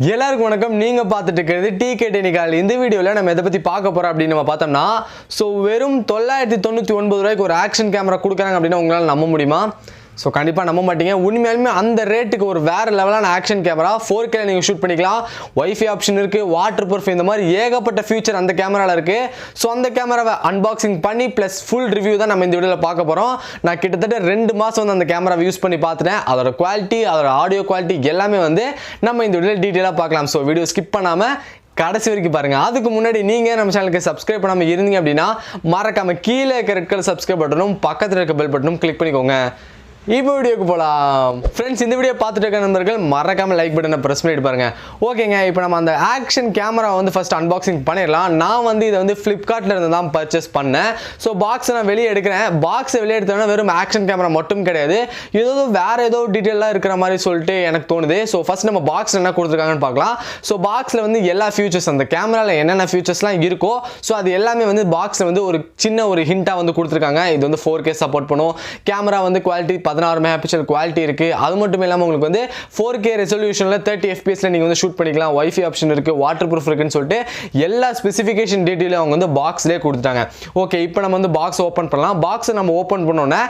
எல்லாருக்கும் வணக்கம். நீங்க பார்த்துட்டு இருக்கிறது TECHANICAL. இந்த வீடியோல நம்ம எதை பத்தி பார்க்க போறோம் அப்படின்னு நம்ம பார்த்தோம்னா, சோ வெறும் 999 ரூபாய்க்கு ஒரு ஆக்ஷன் கேமரா கொடுக்குறாங்க அப்படின்னா உங்களால நம்ப முடியுமா? ஸோ கண்டிப்பாக நம்ப மாட்டீங்க. உண்மையாலுமே அந்த ரேட்டுக்கு ஒரு வேறு லெவலான ஆக்ஷன் கேமரா 4K நீங்கள் ஷூட் பண்ணிக்கலாம். வைஃபை ஆப்ஷன் இருக்குது, வாட்டர் ப்ரூஃப், இந்த மாதிரி ஏகப்பட்ட ஃபியூச்சர் அந்த கேமராவில் இருக்குது. ஸோ அந்த கேமராவை அன்பாக்சிங் பண்ணி ப்ளஸ் ஃபுல் ரிவ்யூ தான் நம்ம இந்த வீடியோவில் பார்க்க போகிறோம். நான் கிட்டத்தட்ட 2 மாதம் வந்து அந்த கேமராவை யூஸ் பண்ணி பார்த்துட்டேன். அதோட குவாலிட்டி, அதோட ஆடியோ குவாலிட்டி எல்லாமே வந்து நம்ம இந்த வீடியோவில் டீட்டெயிலாக பார்க்கலாம். ஸோ வீடியோ ஸ்கிப் பண்ணாமல் கடைசி வரைக்கும் பாருங்க. அதுக்கு முன்னாடி நீங்க நம்ம சேனலுக்கு சப்ஸ்கிரைப் பண்ணாம இருந்தீங்க அப்படின்னா மறக்காம கீழே இருக்க ரெட் கலர் சப்ஸ்கிரைப் பட்டனும் பக்கத்தில் இருக்க பெல் பட்டனும் கிளிக் பண்ணிக்கோங்க. இப்போ வீடியோக்கு போகலாம். ஃப்ரெண்ட்ஸ், இந்த வீடியோ பார்த்துட்டு இருக்க நண்பர்கள் மறக்காம லைக் பட்டனை ப்ரெஸ் பண்ணிட்டு பாருங்க. ஓகேங்க, இப்போ நம்ம அந்த ஆக்ஷன் கேமரா வந்து ஃபர்ஸ்ட் அன்பாக்சிங் பண்ணிடலாம். நான் வந்து இதை வந்து ஃப்ளிப்கார்ட்ல இருந்து தான் பர்ச்சேஸ் பண்ணேன். ஸோ பாக்ஸ் நான் வெளியே எடுக்கிறேன். பாக்ஸை வெளியே எடுத்தோன்னா வெறும் ஆக்ஷன் கேமரா மட்டும் கிடையாது, ஏதோ வேற ஏதோ டீட்டெயிலாக இருக்கிற மாதிரி சொல்லிட்டு எனக்கு தோணுது. ஸோ ஃபர்ஸ்ட் நம்ம பாக்ஸ் என்ன கொடுத்துருக்காங்கன்னு பார்க்கலாம். ஸோ பாக்ஸில் வந்து எல்லா ஃபியூச்சர்ஸ், அந்த கேமராவில் என்னென்ன ஃபியூச்சர்ஸ்லாம் இருக்கோ ஸோ அது எல்லாமே வந்து பாக்ஸில் வந்து ஒரு சின்ன ஒரு ஹிண்டாக வந்து கொடுத்துருக்காங்க. இது வந்து 4K சப்போர்ட் பண்ணும். கேமரா வந்து குவாலிட்டி 16 மெகாபிக்சல் குவாலிட்டி இருக்கு. அது மட்டும் இல்லாமல் உங்களுக்கு வந்து 4K ரெசல்யூஷன்ல 30 fps நீங்க வந்து ஷூட் பண்ணிக்கலாம். வைஃபை ஆப்ஷன் இருக்கு, வாட்டர் ப்ரூஃப் இருக்குன்னு சொல்லிட்டு எல்லா ஸ்பெசிஃபிகேஷன் டீடைலும் அவங்க வந்து பாக்ஸ்லேயே கொடுத்துட்டாங்க. ஓகே, இப்போ நம்ம வந்து பாக்ஸ் ஓப்பன் பண்ணலாம். பாக்ஸை நம்ம ஓப்பன் பண்ணோன்னே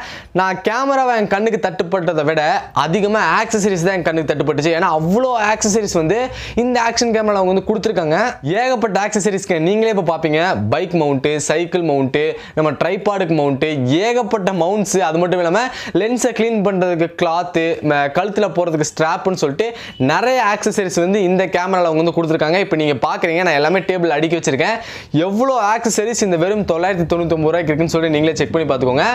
நான் கேமராவை என் கண்ணுக்கு தட்டுப்பட்டதை விட அதிகமாக ஆக்சசரிஸ் தான் என் கண்ணுக்கு தட்டுப்பட்டுச்சு. ஏன்னா அவ்வளோ ஆக்சசரிஸ் வந்து இந்த ஆக்ஷன் கேமரா அவங்க வந்து கொடுத்துருக்காங்க. ஏகப்பட்ட ஆக்சசரிஸ்க்கு நீங்களே இப்போ பார்ப்பீங்க. பைக் மவுண்ட்டு, சைக்கிள் மவுண்ட்டு, நம்ம ட்ரைபாடுக்கு மவுண்ட்டு, ஏகப்பட்ட மவுண்ட்ஸ். அது மட்டும் இல்லாமல் லென்ஸை க்ளீன் பண்ணுறதுக்கு கிளாத்து, கழுத்தில் போகிறதுக்கு ஸ்ட்ராப்னு சொல்லிட்டு நிறைய ஆக்சசரிஸ் வந்து இந்த கேமராவில் அவங்க வந்து கொடுத்துருக்காங்க. இப்போ நீங்கள் பார்க்குறீங்க, நான் எல்லாமே டேபிள் அடுக்கி வச்சிருக்கேன். எவ்வளோ ஆக்சசரிஸ் இந்த வெறும் 999 ரூபாய்க்கு இருக்குன்னு சொல்லி நீங்களே செக் பண்ணி பார்த்துக்கோங்க.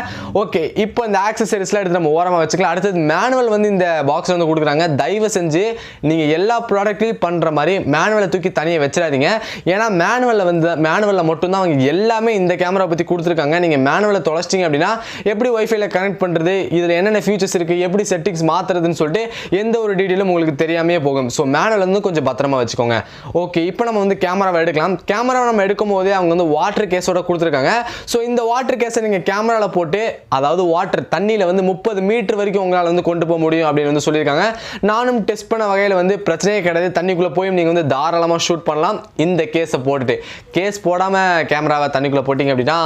ஓகே, இப்போ இந்த ஆக்சசரிஸ்லாம் எடுத்து நம்ம ஓரமாக வச்சுக்கலாம். அடுத்தது மேனுவல் வந்து இந்த பாக்ஸில் வந்து கொடுக்குறாங்க. தயவு செஞ்சு நீங்கள் எல்லா ப்ராடக்ட்லையும் பண்ணுற மாதிரி மேனுவலை தூக்கி தனியாக வச்சிடாதீங்க. ஏன்னா மேனுவலில் மட்டும்தான் அவங்க எல்லாமே இந்த கேமரா பற்றி கொடுத்துருக்காங்க. நீங்கள் மேனுவலை தொலைச்சிட்டிங்க அப்படின்னா எப்படி வைஃபைல கனெக்ட் பண்ணுறது, இதில் என்னென்ன ஃபியூச்சர்ஸ் இருக்கு, எப்படி செட்டிங்ஸ் மாத்துறதுன்னு சொல்லிட்டு எந்த ஒரு டீடைலும் உங்களுக்கு தெரியாமே போகும். ஸோ மேனுவல் வந்து கொஞ்சம் பத்திரமா வச்சுக்கோங்க. ஓகே, இப்போ நம்ம வந்து கேமராவை எடுக்கலாம். கேமராவை நம்ம எடுக்கும் போதே அவங்க வந்து வாட்டர் கேஸோட கொடுத்துருக்காங்க. ஸோ இந்த வாட்டர் கேஸை நீங்கள் கேமராவில் போட்டு, அதாவது வாட்டர் தண்ணியில் வந்து 30 மீட்டர் வரைக்கும் உங்களால் வந்து கொண்டு போக முடியும் அப்படின்னு வந்து சொல்லியிருக்காங்க. நானும் டெஸ்ட் பண்ண வகையில் வந்து பிரச்சனையே கிடையாது. தண்ணிக்குள்ளே போய் நீங்கள் வந்து தாராளமாக ஷூட் பண்ணலாம். இந்த கேஸை போட்டுட்டு, கேஸ் போடாமல் கேமராவை தண்ணிக்குள்ளே போட்டிங்க அப்படின்னா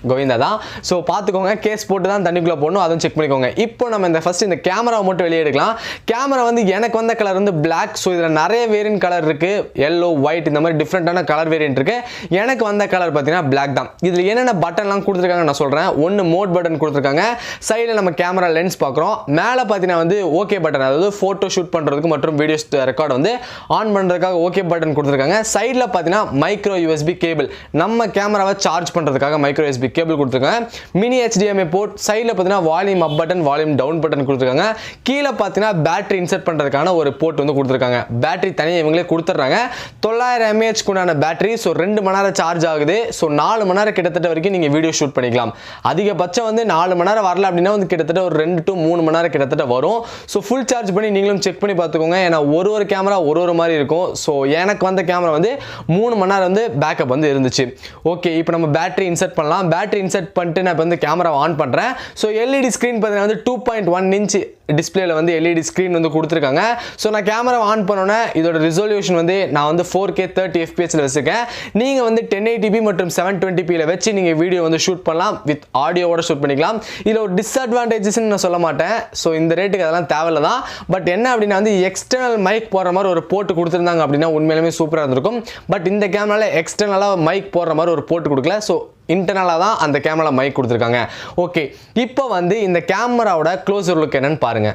கோவிந்தா தான். ஸோ பார்த்துக்கோங்க, கேஸ் போட்டு தான் தண்ணிக்குள்ளே போடணும், அதுவும் செக் பண்ணிக்கோங்க. இப்போ நம்ம இந்த ஃபர்ஸ்ட் இந்த கேமராவை மட்டும் வெளியே எடுக்கலாம். கேமரா வந்து எனக்கு வந்த கலர் வந்து பிளாக். ஸோ இதில் நிறைய வேரியன்ட் கலர் இருக்குது, எல்லோ, ஒயிட், இந்த மாதிரி டிஃப்ரெண்ட்டான கலர் வேரியன்ட் இருக்குது. எனக்கு வந்த கலர் பார்த்தீங்கன்னா பிளாக் தான். இதில் என்னென்ன பட்டன்லாம் கொடுத்துருக்காங்க நான் சொல்கிறேன். ஒன்று மோட் பட்டன் கொடுத்துருக்காங்க. சைடில் நம்ம கேமரா லென்ஸ் பார்க்குறோம். மேலே பார்த்தீங்கன்னா வந்து ஓகே பட்டன், அதாவது ஃபோட்டோ ஷூட் பண்ணுறதுக்கு மற்றும் வீடியோஸ் ரெக்கார்ட் வந்து ஆன் பண்ணுறதுக்காக ஓகே பட்டன் கொடுத்துருக்காங்க. சைடில் பார்த்தீங்கன்னா மைக்ரோ USB கேபிள், நம்ம கேமராவை சார்ஜ் பண்ணுறதுக்காக மைக்ரோ USB கேபிள் கொடுத்துருக்காங்க. Mini HDMI port. சைடில் பார்த்தீங்கன்னா volume up button, volume down button கொடுத்துருக்காங்க. கீழே பார்த்தீங்கன்னா பேட்டரி இன்சர்ட் பண்ணுறதுக்கான ஒரு போர்ட் வந்து கொடுத்துருக்காங்க. பேட்டரி தனியாக இவங்களே கொடுத்துட்றாங்க. 900 mAh குண்டான பேட்டரி. ஸோ 2 மணி நேரம் சார்ஜ் ஆகுது. ஸோ 4 மணி நேரம் கிட்டத்தட்ட வரைக்கும் நீங்கள் வீடியோ ஷூட் பண்ணிக்கலாம். அதிகபட்சம் வந்து 4 மணி நேரம் வரல அப்படின்னா வந்து கிட்டத்தட்ட ஒரு 2 to 3 மணி நேரம் கிட்டத்தட்ட வரும். ஸோ ஃபுல் சார்ஜ் பண்ணி நீங்களும் செக் பண்ணி பார்த்துக்கோங்க. ஏன்னா ஒரு கேமரா ஒரு மாதிரி இருக்கும். ஸோ எனக்கு வந்த கேமரா வந்து 3 மணி நேரம் வந்து பேக்கப் வந்து இருந்துச்சு. ஓகே, இப்போ நம்ம பேட்டரி இன்சர்ட் பண்ணலாம். பேட்டரி இன்சர்ட் பண்ணிட்டு நான் இப்போ வந்து கேமரா ஆன் பண்ணுறேன். ஸோ LED ஸ்க்ரீன் பார்த்தீங்கன்னா வந்து 2.1 inch டிஸ்பிளேல வந்து LED ஸ்க்ரீன் வந்து கொடுத்துருக்காங்க. ஸோ நான் கேமரா ஆன் பண்ணோன்னே இதோட ரிசல்யூஷன் வந்து நான் வந்து 4K 30 fps வச்சுருக்கேன். நீங்கள் வந்து 1080p மற்றும் 720p வச்சு நீங்கள் வீடியோ வந்து ஷூட் பண்ணலாம். வித் ஆடியோவோட ஷூட் பண்ணிக்கலாம். இதில் ஒரு டிஸ்அட்வான்டேஜஸ்ன்னு நான் சொல்ல மாட்டேன். ஸோ இந்த ரேட்டுக்கு அதெல்லாம் தேவையில்ல தான். பட் என்ன அப்படின்னா வந்து எக்ஸ்டர்னல் மைக் போடுற மாதிரி ஒரு போட்டு கொடுத்துருந்தாங்க அப்படின்னா உண்மையிலுமே சூப்பராக இருந்திருக்கும். பட் இந்த கேமராவில் எக்ஸ்டர்னலாக மைக் போடுற மாதிரி ஒரு போட்டு கொடுக்கல. ஸோ இன்டர்னலாக தான் அந்த கேமரா மைக் கொடுத்துருக்காங்க. ஓகே, இப்போ வந்து இந்த கேமராவோட க்ளோசர் லுக் என்னன்னு பாருங்க.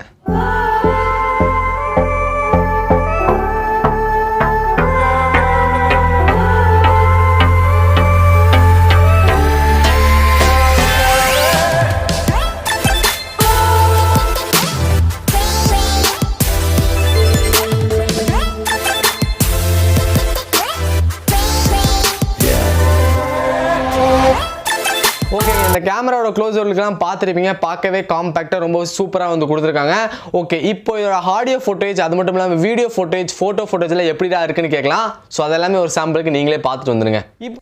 ஓகே, இந்த கேமராவோட க்ளோசர் லுக்லாம் பார்த்துருப்பீங்க. பார்க்கவே காம்பேக்டாக ரொம்ப சூப்பராக வந்து கொடுத்துருக்காங்க. ஓகே, இப்போ இதோட ஆடியோ ஃபுட்டேஜ், அது மட்டும் இல்லாமல் வீடியோ ஃபுட்டேஜ், ஃபோட்டோ ஃபுட்டேஜில் எப்படிடா இருக்குன்னு கேட்கலாம். ஸோ அதெல்லாமே ஒரு சாம்பிளுக்கு நீங்களே பார்த்துட்டு வந்துடுங்க. இப்போ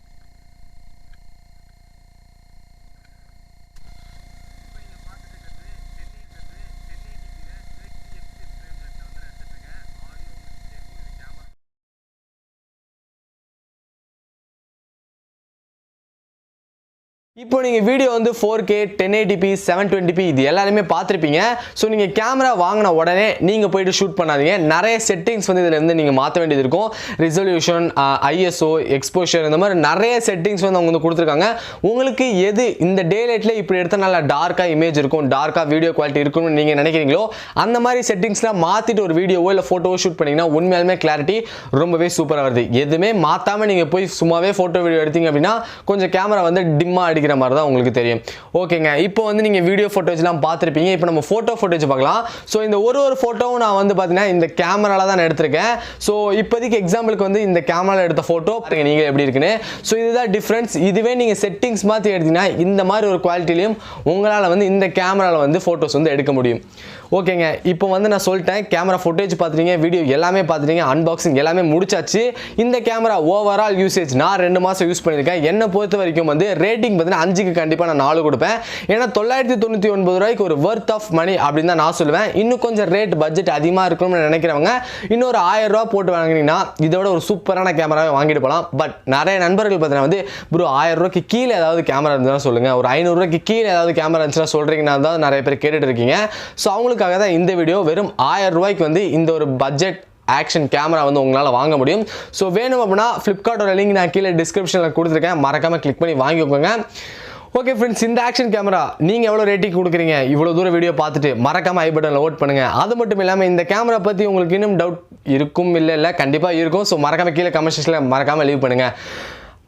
இப்போ நீங்கள் வீடியோ வந்து 4K 1080p 720p இது எல்லாருமே பார்த்துருப்பீங்க. ஸோ நீங்கள் கேமரா வாங்கின உடனே நீங்கள் போயிட்டு ஷூட் பண்ணாதீங்க. நிறைய செட்டிங்ஸ் வந்து இதில் இருந்து நீங்கள் மாற்ற வேண்டியது இருக்கும். ரிசல்யூஷன், ISO, எக்ஸ்போஷர், இந்த மாதிரி நிறைய செட்டிங்ஸ் வந்து அவங்க வந்து கொடுத்துருக்காங்க. உங்களுக்கு எது இந்த டே லைட்டில் இப்படி எடுத்தால் நல்லா டார்க்காக இமேஜ் இருக்கும், டார்க்காக வீடியோ குவாலிட்டி இருக்கும்னு நீங்கள் நினைக்கிறீங்களோ அந்த மாதிரி செட்டிங்ஸ்லாம் மாற்றிட்டு ஒரு வீடியோவோ இல்லை ஃபோட்டோவோ ஷூட் பண்ணிங்கன்னா உண்மையாலுமே கிளாரிட்டி ரொம்பவே சூப்பராக வருது. எதுவுமே மாற்றாமல் நீங்கள் போய் சும்மாவே ஃபோட்டோ வீடியோ எடுத்தீங்க அப்படின்னா கொஞ்சம் கேமரா வந்து டிம்மாக அடிக்கிற மாதிரி தான் உங்களுக்கு தெரியும். ஓகேங்க, இப்போ வந்து நீங்க வீடியோ ஃபோட்டோஸ்லாம் பார்த்துருப்பீங்க. இப்போ நம்ம ஃபோட்டோஸ் பார்க்கலாம். ஸோ இந்த ஒரு ஃபோட்டோவும் நான் வந்து பார்த்தீங்கன்னா இந்த கேமரால தான் எடுத்திருக்கேன். ஸோ இப்போதைக்கு எக்ஸாம்பிளுக்கு வந்து இந்த கேமரால எடுத்த ஃபோட்டோ பாருங்க நீங்க எப்படி இருக்குன்னு. ஸோ இதுதான் டிஃப்ரென்ஸ். இதுவே நீங்க செட்டிங்ஸ் மாற்றி எடுத்தீங்கன்னா இந்த மாதிரி ஒரு குவாலிட்டிலையும் உங்களால் வந்து இந்த கேமரால வந்து ஃபோட்டோஸ் வந்து எடுக்க முடியும். ஓகேங்க, இப்போ வந்து நான் சொல்லிட்டேன், கேமரா ஃபுட்டேஜ் பார்த்துட்டீங்க, வீடியோ எல்லாமே பார்த்துட்டீங்க, அன்பாக்சிங் எல்லாமே முடிச்சாச்சு. இந்த கேமரா ஓவரால் யூசேஜ் நான் 2 மாதம் யூஸ் பண்ணியிருக்கேன். என்னை பொறுத்த வரைக்கும் வந்து ரேட்டிங் பார்த்தீங்கன்னா 5க்கு கண்டிப்பாக நான் 4 கொடுப்பேன். ஏன்னா 999 ரூபாய்க்கு ஒரு வர்த் ஆஃப் மணி அப்படின்னு தான் நான் சொல்லுவேன். இன்னும் கொஞ்சம் ரேட் பட்ஜெட் அதிகமாக இருக்கணும்னு நினைக்கிறவங்க இன்னொரு 1000 ரூபா போட்டு வாங்கினீங்கன்னா இதோட ஒரு சூப்பரான கேமராவை வாங்கிட்டு போகலாம். பட் நிறைய நண்பர்கள் பார்த்தீங்கன்னா வந்து ப்ரோ 1000 ரூபாய்க்கு கீழே ஏதாவது கேமரா இருந்ததுன்னா சொல்லுங்கள், ஒரு 500 ரூபாய்க்கு கீழே ஏதாவது கேமரா இருந்துச்சுன்னா சொல்கிறீங்கன்னா தான் நிறைய பேர் கேட்டுட்டு இருக்கீங்க. ஸோ அவங்களுக்காக தான் இந்த வீடியோ. வெறும் 1000 ரூபாய்க்கு வந்து இந்த ஒரு பட்ஜெட் ஆக்ஷன் கேமரா வந்து உங்களால் வாங்க முடியும். ஸோ வேணும் அப்படின்னா ஃப்ளிப்கார்ட்டோட லிங்க் நான் கீழே டிஸ்கிரிப்ஷனில் கொடுத்துருக்கேன், மறக்காமல் கிளிக் பண்ணி வாங்கிக்கோங்க. ஓகே ஃப்ரெண்ட்ஸ், இந்த ஆக்ஷன் கேமரா நீங்கள் எவ்வளோ ரேட்டிங் கொடுக்குறீங்க இவ்வளோ தூரம் வீடியோ பார்த்துட்டு மறக்காமல் ஐ பட்டனில் ஓட் பண்ணுங்கள். அது மட்டும் இல்லாமல் இந்த கேமரா பற்றி உங்களுக்கு இன்னும் டவுட் இருக்கும் இல்லை கண்டிப்பாக இருக்கும். ஸோ மறக்காமல் கீழே கமெண்ட் செக்ஷனில் மறக்காமல் லீவ் பண்ணுங்கள்.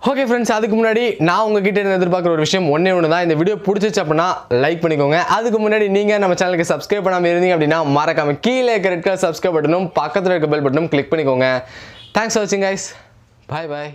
ஓகே ஃப்ரெண்ட்ஸ், அதுக்கு முன்னாடி நான் உங்ககிட்ட இருந்து எதிர்பார்க்குற ஒரு விஷயம் ஒன்றே தான். இந்த வீடியோ பிடிச்சிச்சு அப்படின்னா லைக் பண்ணிக்கோங்க. அதுக்கு முன்னாடி நீங்கள் நம்ம சேனலுக்கு சப்ஸ்கிரைப் பண்ணாமல் இருந்தீங்க அப்படின்னா மறக்காமல் கீழே இருக்க ரெட் கலர் சப்ஸ்கிரைப் பட்டனும் பக்கத்தில் இருக்க பெல் பட்டனும் கிளிக் பண்ணிக்கோங்க. தேங்க்ஸ் ஃபார் வாட்சிங் கைஸ். பாய் பாய்.